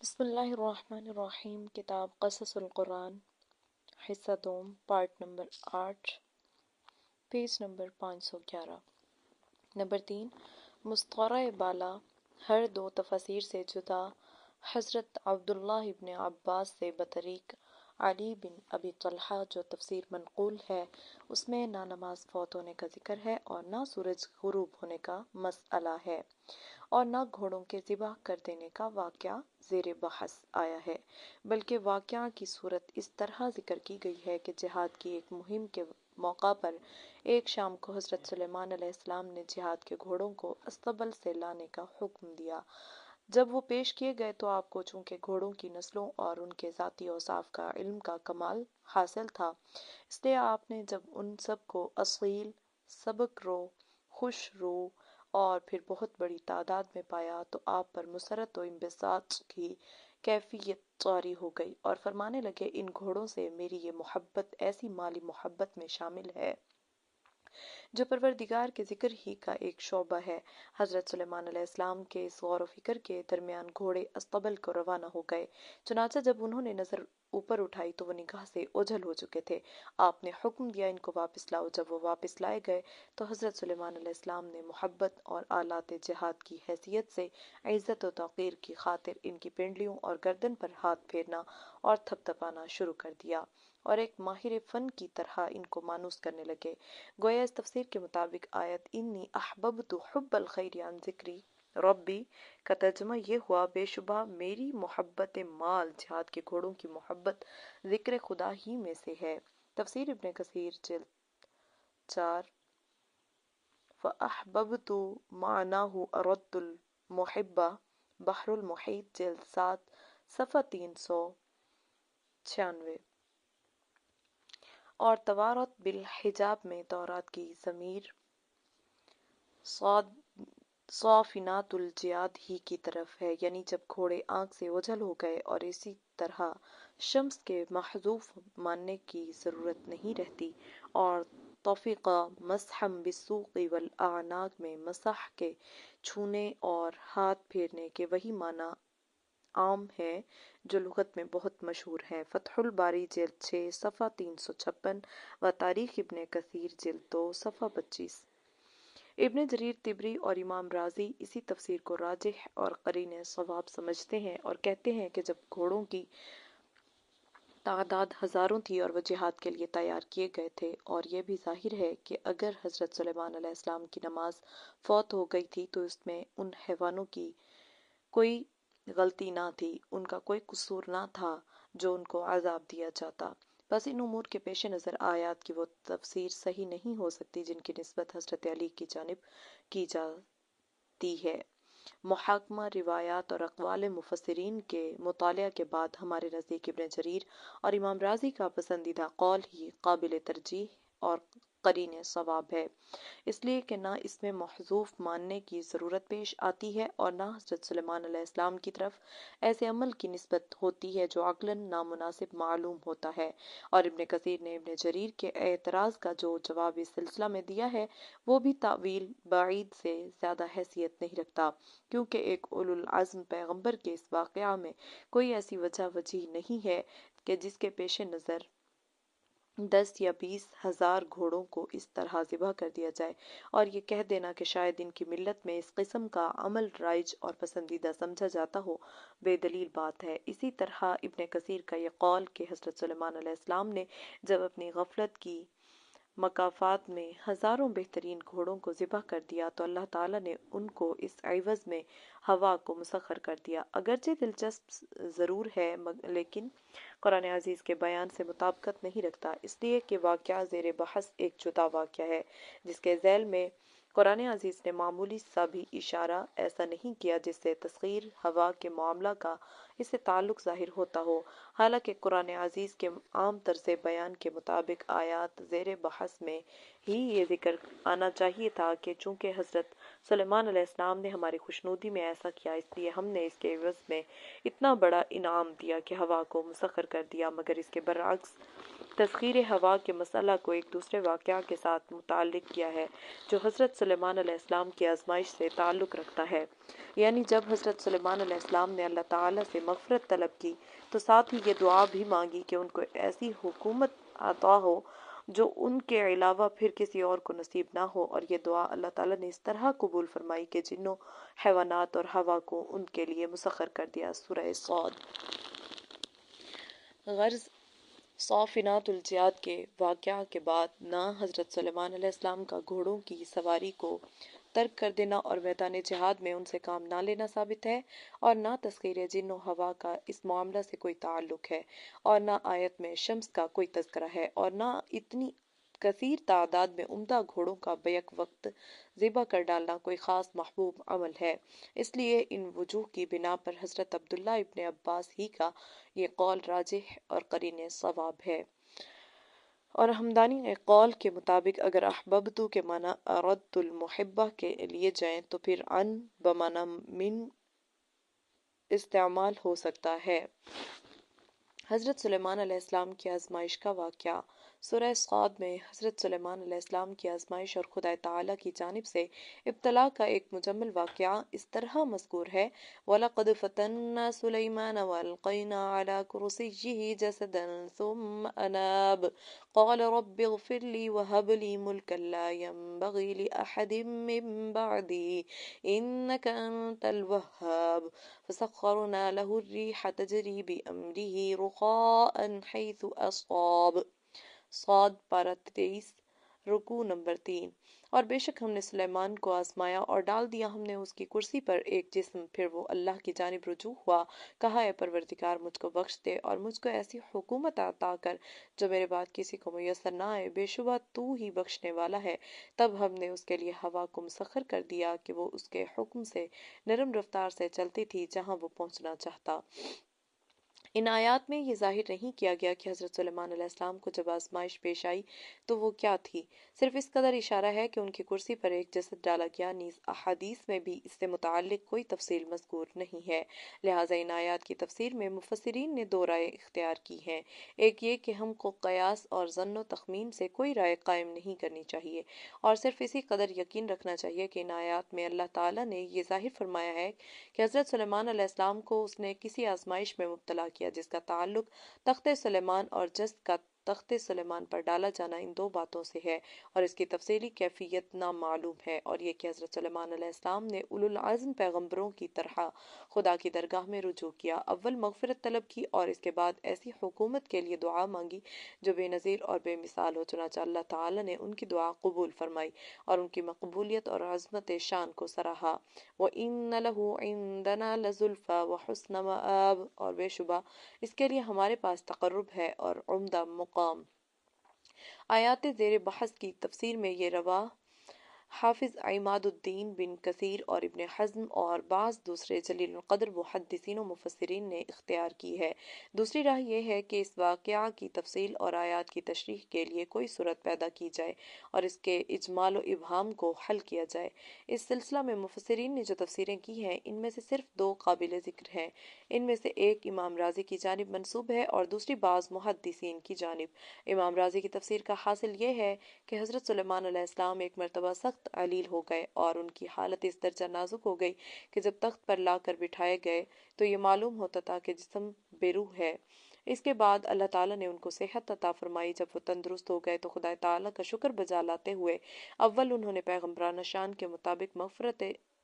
بسم اللہ الرحمن الرحیم۔ کتاب قصص القرآن، حصہ دوم، part number 8، page number 511۔ Number 3، مستعار بالا ہر دو تفاسیر سے جدا حضرت عبداللہ ابن عباس سے بطریق علی بن ابی طلحہ جو تفسیر منقول ہے اس میں نہ نماز فوت ہونے کا ذکر ہے اور نہ سورج غروب ہونے کا مسئلہ ہے اور نہ گھوڑوں کے ذبح کر دینے کا واقعہ زیر بحث آیا ہے، بلکہ واقعہ کی صورت اس طرح ذکر کی گئی ہے کہ جہاد کی ایک مہم کے موقع پر ایک شام کو حضرت سلیمان علیہ السلام نے جہاد کے گھوڑوں کو اسطبل سے لانے کا حکم دیا۔ جب وہ پیش کیے گئے تو آپ کو چونکہ گھوڑوں کی نسلوں اور ان کے ذاتی اوصاف کا علم کا کمال حاصل تھا، اس لیے آپ نے جب ان سب کو اصیل، سبک رو، خوش رو اور پھر بہت بڑی تعداد میں پایا تو آپ پر مسرت و انبساط کی کیفیت طاری ہو گئی اور فرمانے لگے، ان گھوڑوں سے میری یہ محبت ایسی مالی محبت میں شامل ہے جو پروردگار کے ذکر ہی کا ایک شعبہ ہے۔ حضرت سلیمان علیہ السلام کے اس غور و فکر کے درمیان گھوڑے اسطبل کو روانہ ہو گئے، چنانچہ جب انہوں نے نظر اوپر اٹھائی تو وہ نگاہ سے اوجھل ہو چکے تھے۔ آپ نے حکم دیا ان کو واپس لاؤ۔ جب وہ واپس لائے گئے تو حضرت سلیمان علیہ السلام نے محبت اور آلات جہاد کی حیثیت سے عزت و توقیر کی خاطر ان کی پنڈلیوں اور گردن پر ہاتھ پھیرنا اور تھپتھپانا شروع کر دیا اور ایک ماہر فن کی طرح ان کو مانوس کرنے لگے۔ گویا اس تفسیر کے مطابق آیت انی احببت حب الخیر عن ذکری ربی کا ترجمہ یہ ہوا، بے شبہ میری محبت مال جہاد کے گھوڑوں کی محبت ذکر خدا ہی میں سے ہے۔ تفسیر ابن کثیر جلد 4، فَأَحْبَبْتُ مَعْنَاهُ أَرَدْتُ الْمُحِبَّةَ، بحر المحیط جلد 7، صفحہ 396۔ اور توارت بالحجاب میں تورات کی ضمیر صافنات الجیاد ہی کی طرف ہے، یعنی جب گھوڑے آنکھ سے اوجھل ہو گئے، اور اسی طرح شمس کے محذوف ماننے کی ضرورت نہیں رہتی۔ اور طفق مسحا بالسوق والاعناق میں مسح کے چھونے اور ہاتھ پھیرنے کے وہی معنی عام ہے جو لغت میں بہت مشہور ہیں۔ فتح الباری جلد 6، صفحہ 356 و تاریخ ابن کثیر جلد 2، صفحہ 25۔ ابن جریر طبری اور امام رازی اسی تفسیر کو راجح اور قرین صواب سمجھتے ہیں اور کہتے ہیں کہ جب گھوڑوں کی تعداد ہزاروں تھی اور وہ جہاد کے لیے تیار کیے گئے تھے، اور یہ بھی ظاہر ہے کہ اگر حضرت سلیمان علیہ السلام کی نماز فوت ہو گئی تھی تو اس میں ان حیوانوں کی کوئی غلطی نہ تھی، ان کا کوئی قصور نہ تھا جو ان کو عذاب دیا جاتا۔ بس ان امور کے پیش نظر آیات کی وہ تفسیر صحیح نہیں ہو سکتی جن کی نسبت حضرت علی کی جانب کی جاتی ہے۔ محاکمہ روایات اور اقوال مفسرین کے مطالعہ کے بعد ہمارے نزدیک ابن جریر اور امام رازی کا پسندیدہ قول ہی قابل ترجیح اور قرین صواب ہے، اس لیے کہ نہ اس میں محذوف ماننے کی ضرورت پیش آتی ہے اور نہ حضرت سلیمان علیہ السلام کی طرف ایسے عمل کی نسبت ہوتی ہے جو عقلاً نامناسب معلوم ہوتا ہے۔ اور ابن کثیر نے ابن جریر کے اعتراض کا جو جواب اس سلسلہ میں دیا ہے وہ بھی تاویل بعید سے زیادہ حیثیت نہیں رکھتا، کیونکہ ایک اولو العزم پیغمبر کے اس واقعہ میں کوئی ایسی وجہ وجہ نہیں ہے کہ جس کے پیش نظر 10 یا 20 ہزار گھوڑوں کو اس طرح ذبح کر دیا جائے، اور یہ کہہ دینا کہ شاید ان کی ملت میں اس قسم کا عمل رائج اور پسندیدہ سمجھا جاتا ہو، بے دلیل بات ہے۔ اسی طرح ابن کثیر کا یہ قول کہ حضرت سلیمان علیہ السلام نے جب اپنی غفلت کی مکافات میں ہزاروں بہترین گھوڑوں کو ذبح کر دیا تو اللہ تعالیٰ نے ان کو اس عوض میں ہوا کو مسخر کر دیا، اگرچہ دلچسپ ضرور ہے لیکن قرآن عزیز کے بیان سے مطابقت نہیں رکھتا، اس لیے کہ واقعہ زیر بحث ایک جدا واقعہ ہے جس کے ذیل میں قرآن عزیز نے معمولی سا بھی اشارہ ایسا نہیں کیا جس سے تسخیر ہوا کے معاملہ کا اس سے تعلق ظاہر ہوتا ہو، حالانکہ قرآن عزیز کے عام طرز بیان کے مطابق آیات زیر بحث میں ہی یہ ذکر آنا چاہیے تھا کہ چونکہ حضرت سلیمان علیہ السلام نے ہماری خوشنودی میں ایسا کیا، اس لیے ہم نے اس کے عوض میں اتنا بڑا انعام دیا کہ ہوا کو مسخر کر دیا، مگر اس کے برعکس تسخیر ہوا کے مسئلہ کو ایک دوسرے واقعہ کے ساتھ متعلق کیا ہے جو حضرت سلیمان علیہ السلام کی آزمائش سے تعلق رکھتا ہے۔ یعنی جب حضرت سلیمان علیہ السلام نے اللہ تعالیٰ سے مغفرت طلب کی تو ساتھ ہی یہ دعا بھی مانگی کہ ان کو ایسی حکومت عطا ہو جو ان کے علاوہ پھر کسی اور کو نصیب نہ ہو، اور یہ دعا اللہ تعالیٰ نے اس طرح قبول فرمائی کہ جنوں، حیوانات اور ہوا کو ان کے لیے مسخر کر دیا۔ سورہ صاد۔ غرض صافنات الجیاد کے واقعہ کے بعد نہ حضرت سلیمان علیہ السلام کا گھوڑوں کی سواری کو ترک کر دینا اور میدان جہاد میں ان سے کام نہ لینا ثابت ہے، اور نہ تسخیر جن و ہوا کا اس معاملہ سے کوئی تعلق ہے، اور نہ آیت میں شمس کا کوئی تذکرہ ہے، اور نہ اتنی کثیر تعداد میں عمدہ گھوڑوں کا بیک وقت ذبح کر ڈالنا کوئی خاص محبوب عمل ہے۔ اس لیے ان وجوہ کی بنا پر حضرت عبداللہ ابن عباس ہی کا یہ قول راجح اور قرین صواب ہے۔ اور ہمدانی قول کے مطابق اگر احببتو کے معنی اردت المحبہ کے لیے جائیں تو پھر عن بمعنی من استعمال ہو سکتا ہے۔ حضرت سلیمان علیہ السلام کی آزمائش کا واقعہ۔ سورہ صاد میں حضرت سلیمان علیہ السلام کی آزمائش اور خدا تعالیٰ کی جانب سے ابتلا کا ایک مجمل واقعہ اس طرح مذکور ہے: وَلَقَدْ فَتَنَّا سُلَيْمَانَ وَأَلْقَيْنَا عَلَى كُرْسِيِّهِ جَسَدًا ثُمَّ أَنَابَ قَالَ رَبِّ اغْفِرْ لِي وَهَبْ لِي مُلْكًا لَا يَنبَغِي لِأَحَدٍ مِّن بَعْدِي إِنَّكَ أَنتَ الْوَهَّابُ فَسَخَّرْنَا لَهُ الرِّيحَ تَجْرِي بِأَمْرِهِ رُخَاءً حَيْثُ أَصَابَ۔ صاد پارہ 23 رکوع نمبر 3۔ اور بے شک ہم نے سلیمان کو آزمایا اور ڈال دیا ہم نے اس کی کرسی پر ایک جسم، پھر وہ اللہ کی جانب رجوع ہوا، کہا اے پروردگار مجھ کو بخش دے اور مجھ کو ایسی حکومت عطا کر جو میرے بعد کسی کو میسر نہ آئے، بے شبہ تو ہی بخشنے والا ہے۔ تب ہم نے اس کے لیے ہوا کو مسخر کر دیا کہ وہ اس کے حکم سے نرم رفتار سے چلتی تھی جہاں وہ پہنچنا چاہتا۔ ان آیات میں یہ ظاہر نہیں کیا گیا کہ حضرت سلیمان علیہ السلام کو جب آزمائش پیش آئی تو وہ کیا تھی، صرف اس قدر اشارہ ہے کہ ان کی کرسی پر ایک جسد ڈالا گیا، نیز احادیث میں بھی اس سے متعلق کوئی تفصیل مذکور نہیں ہے۔ لہٰذا ان آیات کی تفسیر میں مفسرین نے دو رائے اختیار کی ہیں: ایک یہ کہ ہم کو قیاس اور ظن و تخمین سے کوئی رائے قائم نہیں کرنی چاہیے، اور صرف اسی قدر یقین رکھنا چاہیے کہ ان آیات میں اللہ تعالیٰ نے یہ ظاہر فرمایا ہے کہ حضرت سلیمان علیہ السلام کو اس نے کسی آزمائش میں مبتلا کیا جس کا تعلق تخت سلیمان اور جسد کا تخت سلیمان پر ڈالا جانا ان دو باتوں سے ہے، اور اس کی تفصیلی کیفیت نامعلوم ہے، اور یہ کہ حضرت سلیمان علیہ السلام نے اولو العزم پیغمبروں کی طرح خدا کی درگاہ میں رجوع کیا، اول مغفرت طلب کی اور اس کے بعد ایسی حکومت کے لیے دعا مانگی جو بے نظیر اور بے مثال ہو، چنانچہ اللہ تعالیٰ نے ان کی دعا قبول فرمائی اور ان کی مقبولیت اور عظمت شان کو سراہا۔ وَإِنَّ لَهُ عِندَنَا لَزُلْفَىٰ وَحُسْنَ مَآبٍ، اور بے شبہ اس کے لیے ہمارے پاس تقرب ہے اور عمدہ مقام۔ آیات زیر بحث کی تفسیر میں یہ رواں حافظ عماد الدین بن کثیر اور ابن حزم اور بعض دوسرے جلیل القدر محدثین و مفسرین نے اختیار کی ہے۔ دوسری راہ یہ ہے کہ اس واقعہ کی تفصیل اور آیات کی تشریح کے لیے کوئی صورت پیدا کی جائے اور اس کے اجمال و ابہام کو حل کیا جائے۔ اس سلسلہ میں مفسرین نے جو تفسیریں کی ہیں ان میں سے صرف دو قابل ذکر ہیں۔ ان میں سے ایک امام رازی کی جانب منسوب ہے اور دوسری بعض محدثین کی جانب۔ امام رازی کی تفسیر کا حاصل یہ ہے کہ حضرت سلیمان علیہ السلام ایک مرتبہ سخت علیل ہو گئے اور ان کی حالت اس درجہ نازک ہو گئی کہ جب تخت پر لا کر بٹھائے گئے تو یہ معلوم ہوتا تھا کہ جسم بے روح ہے۔ اس کے بعد اللہ تعالیٰ نے ان کو صحت عطا فرمائی۔ جب وہ تندرست ہو گئے تو خدا تعالیٰ کا شکر بجا لاتے ہوئے اول انہوں نے پیغمبرانہ شان کے مطابق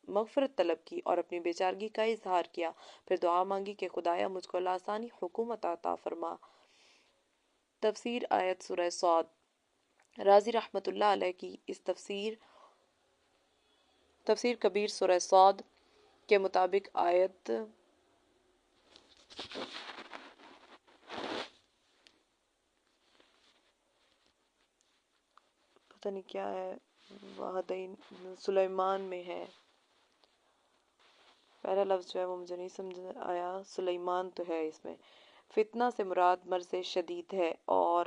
مغفرت طلب کی اور اپنی بیچارگی کا اظہار کیا، پھر دعا مانگی کہ خدایا مجھ کو لاسانی حکومت عطا فرما۔ تفسیر آیت سورہ صاد۔ رازی رحمۃ اللہ علیہ کی اس تفسیر کبیر سورہ صاد کے مطابق آیت پتہ نہیں کیا ہے، وہدین سلیمان میں ہے، پہلا لفظ جو ہے وہ مجھے نہیں سمجھ آیا، سلیمان تو ہے اس میں۔ فتنہ سے مراد مرض شدید ہے، اور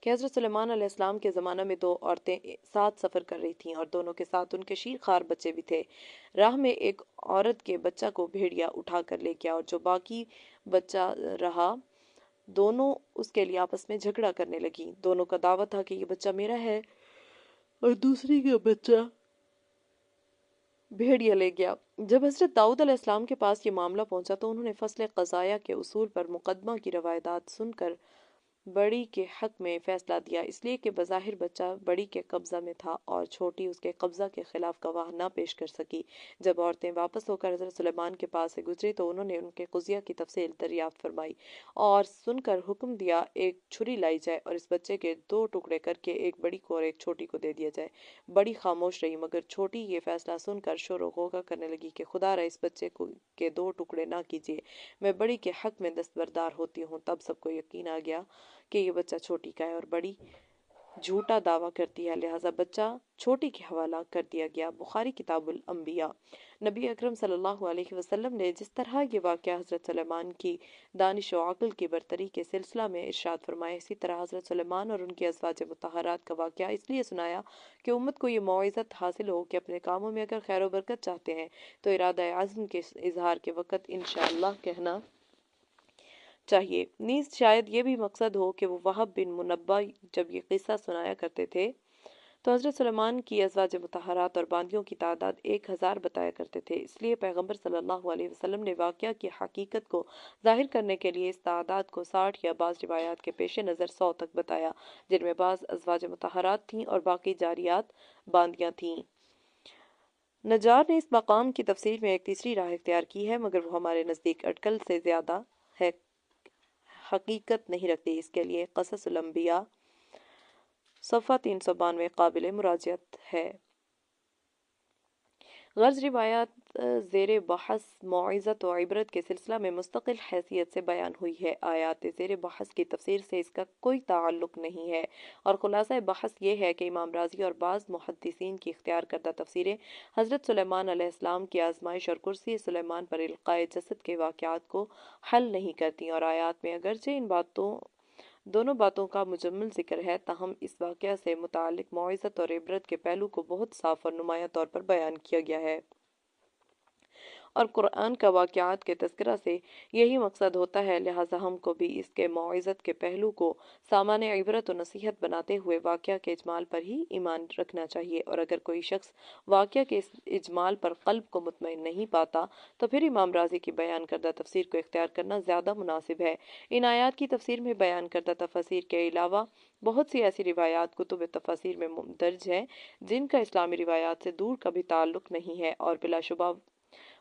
کہ حضرت سلیمان علیہ السلام کے زمانہ میں 2 عورتیں ساتھ سفر کر رہی تھیں اور دونوں کے ساتھ ان کے شیرخوار بچے بھی تھے۔ راہ میں ایک عورت کے بچہ کو بھیڑیا اٹھا کر لے گیا اور جو باقی بچہ رہا دونوں اس کے لیے آپس میں جھگڑا کرنے لگیں۔ دونوں کا دعویٰ تھا کہ یہ بچہ میرا ہے اور دوسری کا بچہ بھیڑیا لے گیا۔ جب حضرت داؤد علیہ السلام کے پاس یہ معاملہ پہنچا تو انہوں نے فصل قضایا کے اصول پر مقدمہ کی روایات سن کر بڑی کے حق میں فیصلہ دیا، اس لیے کہ بظاہر بچہ بڑی کے قبضہ میں تھا اور چھوٹی اس کے قبضہ کے خلاف گواہ نہ پیش کر سکی۔ جب عورتیں واپس ہو کر حضرت سلیمان کے پاس سے گزری تو انہوں نے ان کے قضیہ کی تفصیل دریافت فرمائی اور سن کر حکم دیا ایک چھری لائی جائے اور اس بچے کے 2 ٹکڑے کر کے ایک بڑی کو اور ایک چھوٹی کو دے دیا جائے۔ بڑی خاموش رہی مگر چھوٹی یہ فیصلہ سن کر شور و غوغا کرنے لگی کہ خدا را اس بچے کے 2 ٹکڑے نہ کیجیے، میں بڑی کے حق میں دستبردار ہوتی ہوں۔ تب سب کو یقین آ گیا کہ یہ بچہ چھوٹی کا ہے اور بڑی جھوٹا دعویٰ کرتی ہے، لہٰذا بچہ چھوٹی کے حوالہ کر دیا گیا۔ بخاری کتاب الانبیاء۔ نبی اکرم صلی اللہ علیہ وسلم نے جس طرح یہ واقعہ حضرت سلیمان کی دانش و عقل کی برتری کے سلسلہ میں ارشاد فرمایا، اسی طرح حضرت سلیمان اور ان کی ازواج مطہرات کا واقعہ اس لیے سنایا کہ امت کو یہ موعظت حاصل ہو کہ اپنے کاموں میں اگر خیر و برکت چاہتے ہیں تو ارادہ عزم کے اظہار کے وقت انشاءاللہ کہنا چاہیے۔ نیز شاید یہ بھی مقصد ہو کہ وہ وہب بن منبع جب یہ قصہ سنایا کرتے تھے تو حضرت سلیمان کی ازواج مطہرات اور باندیوں کی تعداد 1000 بتایا کرتے تھے، اس لیے پیغمبر صلی اللہ علیہ وسلم نے واقعہ کی حقیقت کو ظاہر کرنے کے لیے اس تعداد کو 60 یا بعض روایات کے پیش نظر 100 تک بتایا، جن میں بعض ازواج مطہرات تھیں اور باقی جاریات باندیاں تھیں۔ نجار نے اس مقام کی تفسیر میں ایک تیسری راہ اختیار کی ہے مگر وہ ہمارے نزدیک اٹکل سے زیادہ ہے حقیقت نہیں رکھتی۔ اس کے لیے قصص الانبیاء صفحہ 392 قابل مراجعت ہے۔ غرض روایات زیر بحث موعظت و عبرت کے سلسلہ میں مستقل حیثیت سے بیان ہوئی ہے، آیات زیر بحث کی تفسیر سے اس کا کوئی تعلق نہیں ہے، اور خلاصہ بحث یہ ہے کہ امام رازی اور بعض محدثین کی اختیار کردہ تفسیریں حضرت سلیمان علیہ السلام کی آزمائش اور کرسی سلیمان پر القاء جسد کے واقعات کو حل نہیں کرتی، اور آیات میں اگرچہ دونوں باتوں کا مجمل ذکر ہے تاہم اس واقعہ سے متعلق موعظت اور عبرت کے پہلو کو بہت صاف اور نمایاں طور پر بیان کیا گیا ہے، اور قرآن کا واقعات کے تذکرہ سے یہی مقصد ہوتا ہے، لہٰذا ہم کو بھی اس کے موعظت کے پہلو کو سامان عبرت و نصیحت بناتے ہوئے واقعہ کے اجمال پر ہی ایمان رکھنا چاہیے، اور اگر کوئی شخص واقعہ کے اس اجمال پر قلب کو مطمئن نہیں پاتا تو پھر امام رازی کی بیان کردہ تفسیر کو اختیار کرنا زیادہ مناسب ہے۔ ان آیات کی تفسیر میں بیان کردہ تفاسیر کے علاوہ بہت سی ایسی روایات کتب تفاسیر میں درج ہیں جن کا اسلامی روایات سے دور کا بھی تعلق نہیں ہے، اور بلا شبہ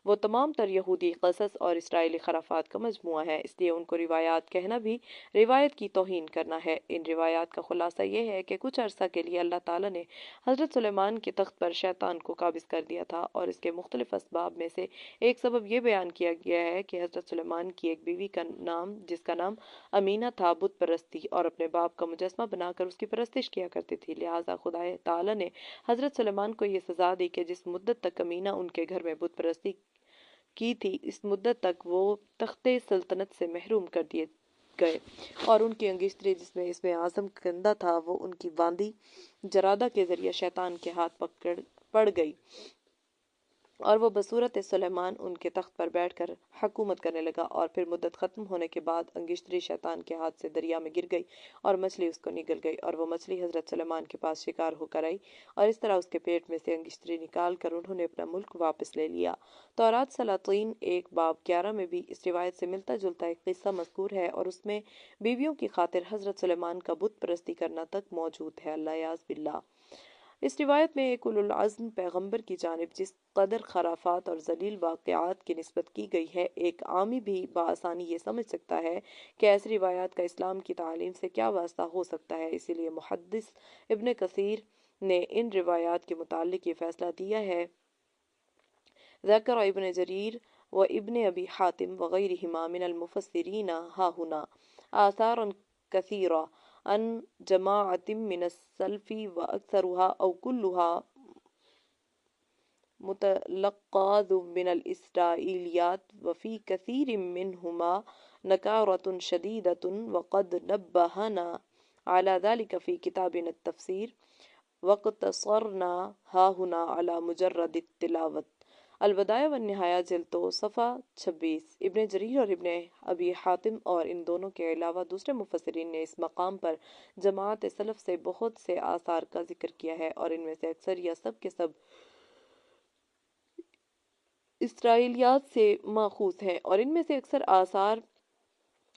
وہ تمام تر یہودی قصص اور اسرائیلی خرافات کا مجموعہ ہے، اس لیے ان کو روایات کہنا بھی روایت کی توہین کرنا ہے۔ ان روایات کا خلاصہ یہ ہے کہ کچھ عرصہ کے لیے اللہ تعالیٰ نے حضرت سلیمان کے تخت پر شیطان کو قابض کر دیا تھا، اور اس کے مختلف اسباب میں سے ایک سبب یہ بیان کیا گیا ہے کہ حضرت سلیمان کی ایک بیوی کا نام جس کا نام امینہ تھا بت پرست تھی اور اپنے باپ کا مجسمہ بنا کر اس کی پرستش کیا کرتی تھی، لہٰذا خدا تعالیٰ نے حضرت سلیمان کو یہ سزا دی کہ جس مدت تک امینہ ان کے گھر میں بت پرستی کی تھی اس مدت تک وہ تخت سلطنت سے محروم کر دیے گئے، اور ان کی انگشتری جس میں اسم اعظم کندہ تھا وہ ان کی باندی جرادہ کے ذریعے شیطان کے ہاتھ پڑ گئی، اور وہ بصورت سلیمان ان کے تخت پر بیٹھ کر حکومت کرنے لگا، اور پھر مدت ختم ہونے کے بعد انگشتری شیطان کے ہاتھ سے دریا میں گر گئی اور مچھلی اس کو نگل گئی، اور وہ مچھلی حضرت سلیمان کے پاس شکار ہو کر آئی اور اس طرح اس کے پیٹ میں سے انگشتری نکال کر انہوں نے اپنا ملک واپس لے لیا۔ تورات سلاطین 1 باب 11 میں بھی اس روایت سے ملتا جلتا ایک قصہ مذکور ہے، اور اس میں بیویوں کی خاطر حضرت سلیمان کا بت پرستی کرنا تک موجود ہے، اللہ یعذ باللہ۔ اس روایت میں ایک اولو العزم پیغمبر کی جانب جس قدر خرافات اور ذلیل واقعات کی نسبت کی گئی ہے، ایک عامی بھی بآسانی یہ سمجھ سکتا ہے کہ ایسی روایات کا اسلام کی تعلیم سے کیا واسطہ ہو سکتا ہے، اسی لیے محدث ابن کثیر نے ان روایات کے متعلق یہ فیصلہ دیا ہے، ذکر ابن جریر و ابن ابی حاتم وغیرہما من المفسرین ہا ہنا آثارا کثیرہ عن جماعت من السلف واکثرها او كلها متلقاذ من الاسرائیلیات وفی کثیر منہما نکارۃ شدیدۃ وقد نبہنا على ذلك في كتابنا التفسير واقتصرنا ها هنا على مجرد التلاوت۔ البدایہ والنہایہ جلد 2 صفحہ 26۔ ابن جریر اور ابن ابی حاتم اور ان دونوں کے علاوہ دوسرے مفسرین نے اس مقام پر جماعت سلف سے بہت سے آثار کا ذکر کیا ہے، اور ان میں سے اکثر یا سب کے سب اسرائیلیات سے ماخوذ ہیں، اور ان میں سے اکثر آثار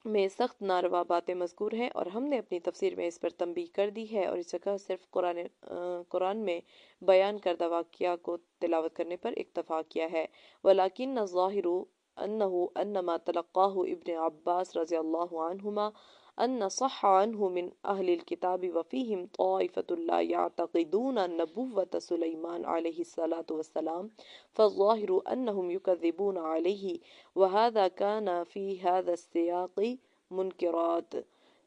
میں سخت ناروا باتیں مذکور ہیں، اور ہم نے اپنی تفسیر میں اس پر تنبیہ کر دی ہے، اور اس جگہ صرف قرآن میں بیان کردہ واقعہ کو تلاوت کرنے پر اکتفا کیا ہے۔ وَلَكِنَّ الظَّاهِرُ أَنَّهُ أَنَّمَا تَلَقَّاهُ ابن عباس رضی اللہ عنہما أن صح عنه من أهل الكتاب وفيهم طائفة لا يعتقدون نبوة سليمان عليه الصلاة والسلام فالظاهر أنهم يكذبون عليه وهذا كان في هذا السياق منکرات۔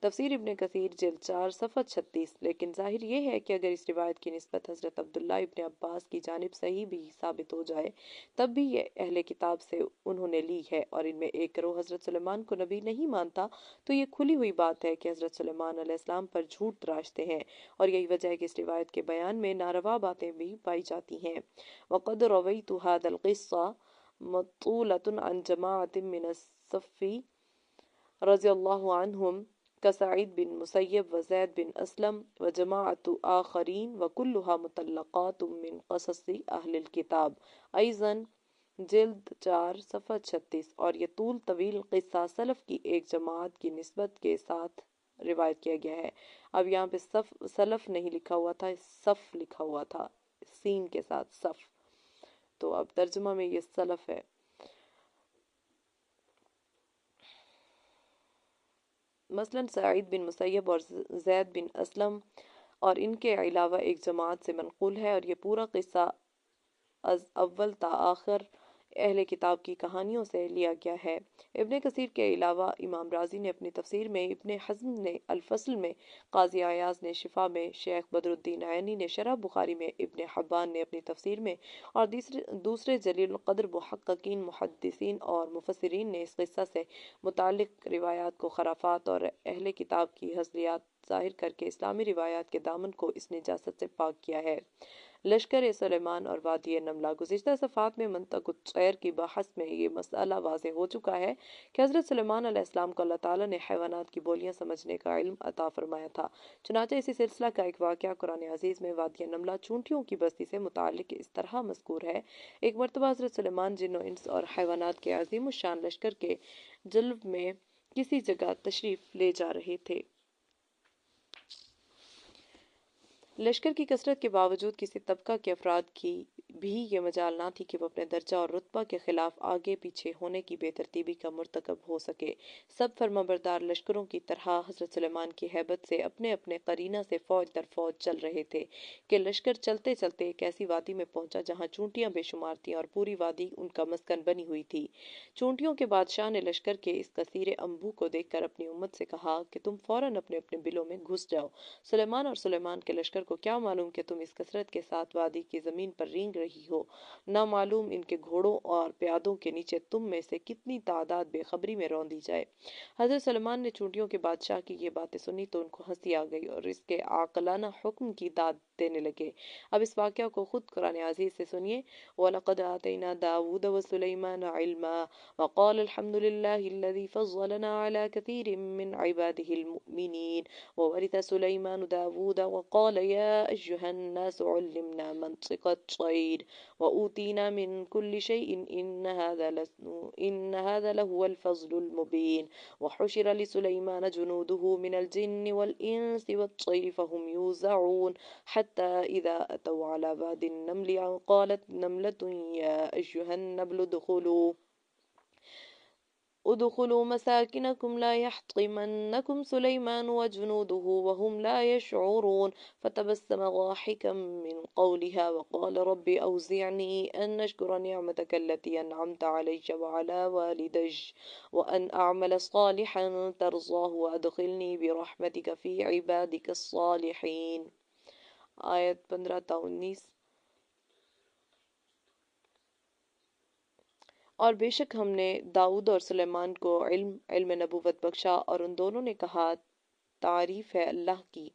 تفسیر ابن کثیر جلد 4 صفحہ 36۔ لیکن ظاہر یہ ہے کہ اگر اس روایت کی نسبت حضرت عبداللہ ابن عباس کی جانب صحیح بھی ثابت ہو جائے تب بھی یہ اہل کتاب سے انہوں نے لی ہے، اور ان میں ایک گروہ حضرت سلیمان کو نبی نہیں مانتا، تو یہ کھلی ہوئی بات ہے کہ حضرت سلیمان علیہ السلام پر جھوٹ تراشتے ہیں، اور یہی وجہ ہے کہ اس روایت کے بیان میں ناروا باتیں بھی پائی جاتی ہیں۔ وقد رویت هذا القصة مطولة عن جماعة من الصف رضی اللہ عنہم كسعید بن مسیب وزید بن اسلم وجماعت آخرین وكلها مطلقات من قصص اہل الكتاب، ایضاً جلد 4 صفحہ 36۔ اور یہ طول طویل قصہ سلف کی ایک جماعت کی نسبت کے ساتھ روایت کیا گیا ہے۔ اب یہاں پہ سلف نہیں لکھا ہوا تھا، صف لکھا ہوا تھا، سین کے ساتھ صف، تو اب ترجمہ میں یہ سلف ہے۔ مثلا سعید بن مسیب اور زید بن اسلم اور ان کے علاوہ ایک جماعت سے منقول ہے، اور یہ پورا قصہ از اول تا آخر اہل کتاب کی کہانیوں سے لیا گیا ہے۔ ابن کثیر کے علاوہ امام رازی نے اپنی تفسیر میں، ابن حزم نے الفصل میں، قاضی عیاض نے شفا میں، شیخ بدر الدین عینی نے شرح بخاری میں، ابن حبان نے اپنی تفسیر میں، اور دوسرے جلیل القدر محققین، محدثین اور مفسرین نے اس قصہ سے متعلق روایات کو خرافات اور اہل کتاب کی حضریات ظاہر کر کے اسلامی روایات کے دامن کو اس نجاست سے پاک کیا ہے۔ لشکر سلیمان اور وادی نملہ۔ گزشتہ صفحات میں منطق الطیر کی بحث میں یہ مسئلہ واضح ہو چکا ہے کہ حضرت سلیمان علیہ السلام کو اللہ تعالیٰ نے حیوانات کی بولیاں سمجھنے کا علم عطا فرمایا تھا، چنانچہ اسی سلسلہ کا ایک واقعہ قرآن عزیز میں وادی نملہ چونٹیوں کی بستی سے متعلق اس طرح مذکور ہے۔ ایک مرتبہ حضرت سلیمان جن و انس اور حیوانات کے عظیم الشان لشکر کے جلب میں کسی جگہ تشریف لے جا رہے تھے۔ لشکر کی کثرت کے باوجود کسی طبقہ کے افراد کی بھی یہ مجال نہ تھی کہ وہ اپنے درجہ اور رتبہ کے خلاف آگے پیچھے ہونے کی بے ترتیبی کا مرتکب ہو سکے۔ سب فرمانبردار لشکروں کی طرح حضرت سلیمان کی ہیبت سے اپنے اپنے قرینہ سے فوج در فوج چل رہے تھے کہ لشکر چلتے چلتے ایک ایسی وادی میں پہنچا جہاں چونٹیاں بے شمار تھیں اور پوری وادی ان کا مسکن بنی ہوئی تھی۔ چونٹیوں کے بادشاہ نے لشکر کے اس کثیر انبوہ کو دیکھ کر اپنی امت سے کہا کہ تم فوراً اپنے اپنے بلوں میں گھس جاؤ۔ سلیمان اور سلیمان کے لشکر کو کیا معلوم کہ تم اس کثرت کے ساتھ وادی کی زمین پر رینگ رہی ہو، نہ معلوم ان کے گھوڑوں اور پیادوں کے نیچے تم میں سے کتنی تعداد بے خبری میں روندی جائے۔ حضرت سلیمان نے چونٹیوں کے بادشاہ کی یہ باتیں سنی تو ان کو ہنسی آ گئی اور اس کے عاقلانہ حکم کی داد دینے لگے۔ اب اس واقعہ کو خود قرآن عزیز سے سنیے۔ وَلَقَدْ آتَيْنَا دَاوُودَ وَسُلَيْمَانَ عِلْمًا وَقَالَ الْحَمْدُ لِلَّهِ الَّذِي فَضَّلَنَا عَلَى كَثِيرٍ مِّنْ عِبَادِهِ الْمُؤْمِنِينَ وَوَرِثَ سُلَيْمَانُ دَاوُودَ وَقَالَ يَا أَيُّهَا النَّاسُ عُلِّمْنَا مَنطِقَ الطَّيْرِ وَأُوتِينَا مِنْ كُلِّ شَيْءٍ إِنَّ هَذَا لَهُوَ الْفَضْلُ الْمُبِينُ وَحُشِرَ لِسُلَيْمَانَ جُنُودُهُ مِنَ الْجِنِّ وَالْإِنسِ وَالطَّيْرِ فَهُمْ يُوزَعُونَ حَتَّى إِذَا أَتَوْا عَلَى وَادِ النَّمْلِ قَالَتْ نَمْلَةٌ يَا أَيُّهَا النَّمْلُ ادخلوا مساكنكم لا يحطمنكم سليمان وجنوده وهم لا يشعرون فتبسم ضاحكا من قولها وقال رب أوزعني أن أشكر نعمتك التي أنعمت علي وعلى والدي وأن أعمل صالحا ترضاه وأدخلني برحمتك في عبادك الصالحين۔ آیت 15 تا 19۔ اور بے شک ہم نے داؤد اور سلیمان کو علم نبوت بخشا، اور ان دونوں نے کہا تعریف ہے اللہ کی،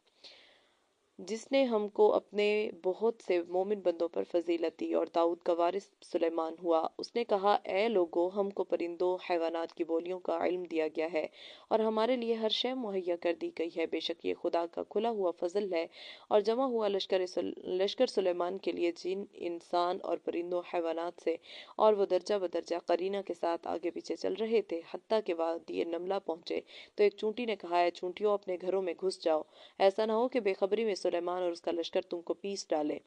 جس نے ہم کو اپنے بہت سے مومن بندوں پر فضیلت دی، اور داؤد کا وارث سلیمان ہوا۔ اس نے کہا، اے لوگو، ہم کو پرندوں حیوانات کی بولیوں کا علم دیا گیا ہے، اور ہمارے لیے ہر شے مہیا کر دی گئی ہے۔ بے شک یہ خدا کا کھلا ہوا فضل ہے، اور جمع ہوا لشکر سلیمان کے لیے جن انسان اور پرندوں حیوانات سے، اور وہ درجہ بدرجہ قرینہ کے ساتھ آگے پیچھے چل رہے تھے، حتیٰ کہ وادی نملہ پہنچے تو ایک چونٹی نے کہا، اے چونٹیوں، اپنے گھروں میں گھس جاؤ، ایسا نہ ہو کہ بے خبری میں سلیمان اور اس کا لشکر تم کو پیس ڈالے۔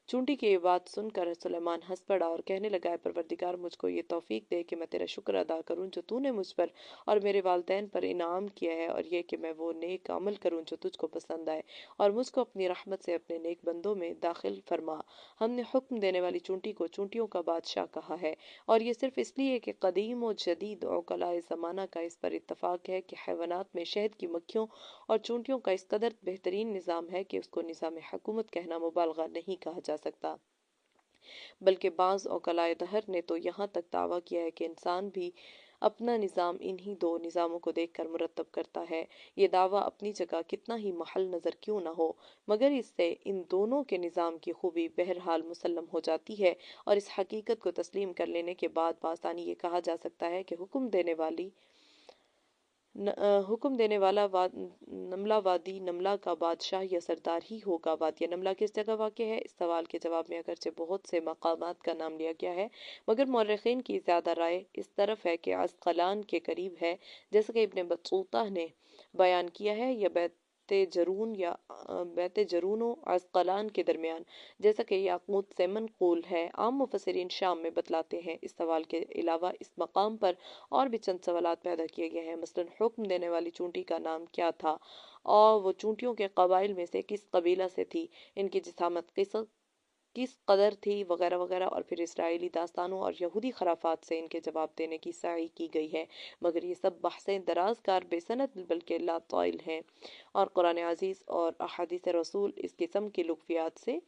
چونٹی کی یہ بات سن کر سلیمان ہنس پڑا اور کہنے لگا، اے پروردگار، مجھ کو یہ توفیق دے کہ میں تیرا شکر ادا کروں جو تو نے مجھ پر اور میرے والدین پر انعام کیا ہے، اور یہ کہ میں وہ نیک عمل کروں جو تجھ کو پسند آئے، اور مجھ کو اپنی رحمت سے اپنے نیک بندوں میں داخل فرما۔ ہم نے حکم دینے والی چونٹی کو چونٹیوں کا بادشاہ کہا ہے، اور یہ صرف اس لیے کہ قدیم و جدید عقلاء زمانہ کا اس پر اتفاق ہے کہ حیوانات میں شہد کی مکھیوں اور چونٹیوں کا اس قدر بہترین نظام ہے کہ اس کو نظام حکومت کہنا مبالغہ نہیں کہا جا سکتا، بلکہ بعض عقلاء دہر نے تو یہاں تک دعویٰ کیا ہے کہ انسان بھی اپنا نظام انہی دو نظاموں کو دیکھ کر مرتب کرتا ہے۔ یہ دعویٰ اپنی جگہ کتنا ہی محل نظر کیوں نہ ہو، مگر اس سے ان دونوں کے نظام کی خوبی بہرحال مسلم ہو جاتی ہے، اور اس حقیقت کو تسلیم کر لینے کے بعد بآسانی یہ کہا جا سکتا ہے کہ حکم دینے والا نملہ وادی نملہ کا بادشاہ یا سردار ہی ہوگا۔ وادی نملہ کس جگہ واقع ہے؟ اس سوال کے جواب میں اگرچہ بہت سے مقامات کا نام لیا گیا ہے، مگر مورخین کی زیادہ رائے اس طرف ہے کہ عسقلان کے قریب ہے، جیسا کہ ابن بطوطہ نے بیان کیا ہے، یا بیت جرون و عسقلان کے درمیان، جیسا کہ یاقوت سے منقول ہے۔ عام مفسرین شام میں بتلاتے ہیں۔ اس سوال کے علاوہ اس مقام پر اور بھی چند سوالات پیدا کیے گئے ہیں، مثلا حکم دینے والی چونٹی کا نام کیا تھا، اور وہ چونٹیوں کے قبائل میں سے کس قبیلہ سے تھی، ان کی جسامت کس قدر تھی، وغیرہ وغیرہ، اور پھر اسرائیلی داستانوں اور یہودی خرافات سے ان کے جواب دینے کی سعی کی گئی ہے، مگر یہ سب بحثیں دراز کار بے سند بلکہ لا طائل ہیں، اور قرآن عزیز اور احادیث رسول اس قسم کی لغویات سے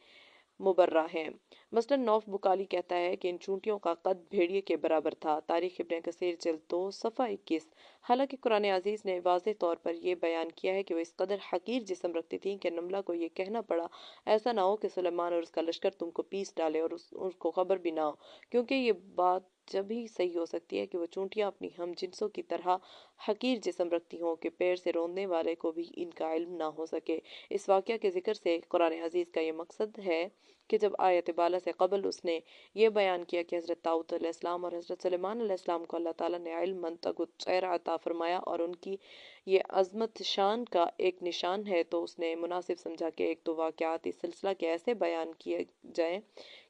مبرہ ہیں۔ مثلا نوف بکالی کہتا ہے کہ ان چونٹیوں کا قد بھیڑیے کے برابر تھا، تاریخ ابن کثیر جلد 2 صفحہ 21۔ حالانکہ قرآن عزیز نے واضح طور پر یہ بیان کیا ہے کہ وہ اس قدر حقیر جسم رکھتی تھیں کہ نملہ کو یہ کہنا پڑا، ایسا نہ ہو کہ سلیمان اور اس کا لشکر تم کو پیس ڈالے اور اس کو خبر بھی نہ ہو، کیونکہ یہ بات جب ہی صحیح ہو سکتی ہے کہ وہ چونٹیاں اپنی ہم جنسوں کی طرح حقیر جسم رکھتی ہوں کہ پیر سے روندنے والے کو بھی ان کا علم نہ ہو سکے۔ اس واقعہ کے ذکر سے قرآن عزیز کا یہ مقصد ہے کہ جب آیت بالا سے قبل اس نے یہ بیان کیا کہ حضرت داؤد علیہ السلام اور حضرت سلیمان علیہ السلام کو اللہ تعالیٰ نے علم، منطق و غیرہ عطا فرمایا، اور ان کی یہ عظمت شان کا ایک نشان ہے، تو اس نے مناسب سمجھا کہ ایک دو واقعات اس سلسلہ کے ایسے بیان کیے جائیں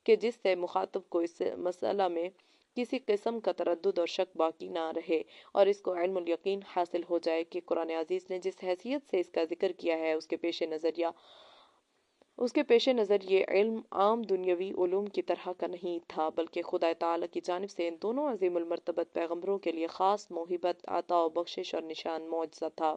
کہ جس سے مخاطب کو اس مسئلہ میں کسی قسم کا تردد اور شک باقی نہ رہے، اور اس کو علم الیقین حاصل ہو جائے کہ قرآن عزیز نے جس حیثیت سے اس کا ذکر کیا ہے، اس کے پیش نظر یہ علم عام دنیاوی علوم کی طرح کا نہیں تھا، بلکہ خدا تعالیٰ کی جانب سے ان دونوں عظیم المرتبت پیغمبروں کے لیے خاص موہبت، عطا و بخشش اور نشان معجزہ تھا۔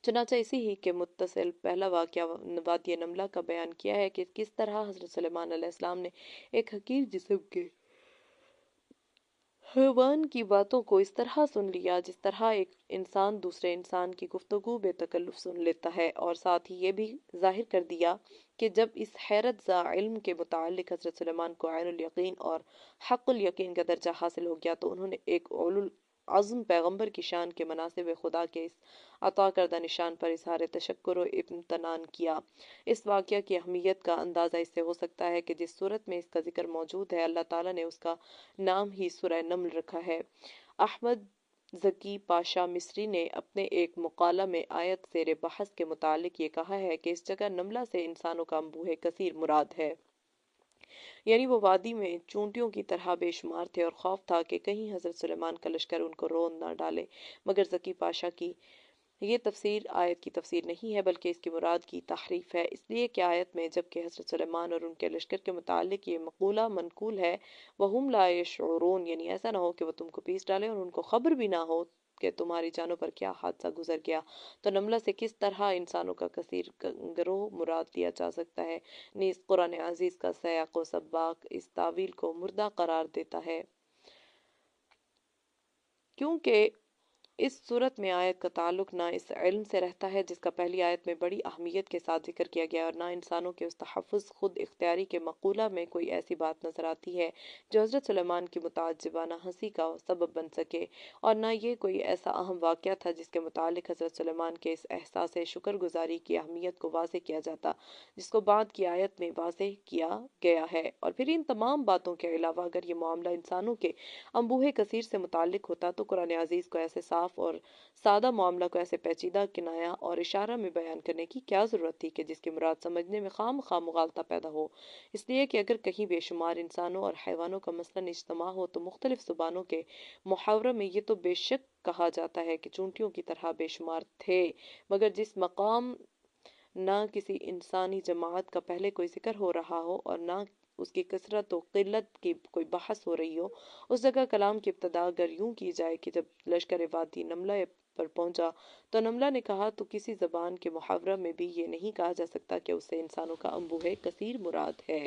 چنانچہ اسی ہی کے متصل پہلا واقعہ وادی نملہ کا بیان کیا ہے کہ کس طرح حضرت سلیمان علیہ السلام نے ایک حقیر جسم کے حیوان کی باتوں کو اس طرح سن لیا جس طرح ایک انسان دوسرے انسان کی گفتگو بے تکلف سن لیتا ہے، اور ساتھ ہی یہ بھی ظاہر کر دیا کہ جب اس حیرت زا علم کے متعلق حضرت سلیمان کو عین الیقین اور حق الیقین کا درجہ حاصل ہو گیا، تو انہوں نے ایک اولو العزم پیغمبر کی شان کے مناسب خدا کے اس عطا کردہ نشان پر اظہار تشکر و امتنان کیا۔ اس واقعہ کی اہمیت کا اندازہ اس سے ہو سکتا ہے کہ جس صورت میں اس کا ذکر موجود ہے، اللہ تعالیٰ نے اس کا نام ہی سورہ نمل رکھا ہے۔ احمد ذکی پاشا مصری نے اپنے ایک مقالہ میں آیت زیر بحث کے متعلق یہ کہا ہے کہ اس جگہ نملہ سے انسانوں کا انبوہ کثیر مراد ہے، یعنی وہ وادی میں چونٹیوں کی طرح بے شمار تھے، اور خوف تھا کہ کہیں حضرت سلیمان کا لشکر ان کو روند نہ ڈالے، مگر ذکی پاشا کی یہ تفسیر آیت کی تفسیر نہیں ہے، بلکہ اس کی مراد کی تحریف ہے، اس لیے کہ آیت میں جبکہ حضرت سلیمان اور ان کے لشکر کے متعلق یہ مقولہ منقول ہے، وَهُمْ لَا يَشْعُرُونَ، یعنی ایسا نہ ہو کہ وہ تم کو پیس ڈالے اور ان کو خبر بھی نہ ہو کہ تمہاری جانوں پر کیا حادثہ گزر گیا، تو نملہ سے کس طرح انسانوں کا کثیر گروہ مراد لیا جا سکتا ہے؟ نیز قرآن عزیز کا سیاق و سباق اس تاویل کو مردہ قرار دیتا ہے، کیونکہ اس صورت میں آیت کا تعلق نہ اس علم سے رہتا ہے جس کا پہلی آیت میں بڑی اہمیت کے ساتھ ذکر کیا گیا، اور نہ انسانوں کے اس تحفظ خود اختیاری کے مقولہ میں کوئی ایسی بات نظر آتی ہے جو حضرت سلیمان کی متعجبانہ ہنسی کا سبب بن سکے، اور نہ یہ کوئی ایسا اہم واقعہ تھا جس کے متعلق حضرت سلیمان کے اس احساس شکر گزاری کی اہمیت کو واضح کیا جاتا جس کو بعد کی آیت میں واضح کیا گیا ہے۔ اور پھر ان تمام باتوں کے علاوہ اگر یہ معاملہ انسانوں کے انبوہ کثیر سے متعلق ہوتا تو قرآن عزیز کو ایسے صاف اور سادہ معاملہ کو ایسے پیچیدہ کنایہ اور اشارہ میں بیان کرنے کی کیا ضرورت تھی کہ جس کی مراد سمجھنے میں خام خواہ مغالطہ پیدا ہو، اس لیے کہ اگر کہیں بے شمار انسانوں اور حیوانوں کا مثلاً اجتماع ہو تو مختلف زبانوں کے محاورہ میں یہ تو بے شک کہا جاتا ہے کہ چونٹیوں کی طرح بے شمار تھے، مگر جس مقام نہ کسی انسانی جماعت کا پہلے کوئی ذکر ہو رہا ہو اور نہ اس کی کثرت و قلت کی کوئی بحث ہو رہی ہو، اس جگہ کلام کی ابتدا اگر یوں کی جائے کہ جب لشکر وادی نملہ پر پہنچا تو نملہ نے کہا تو کسی زبان کے محاورہ میں بھی یہ نہیں کہا جا سکتا کہ اس سے انسانوں کا انبوہ کثیر مراد ہے۔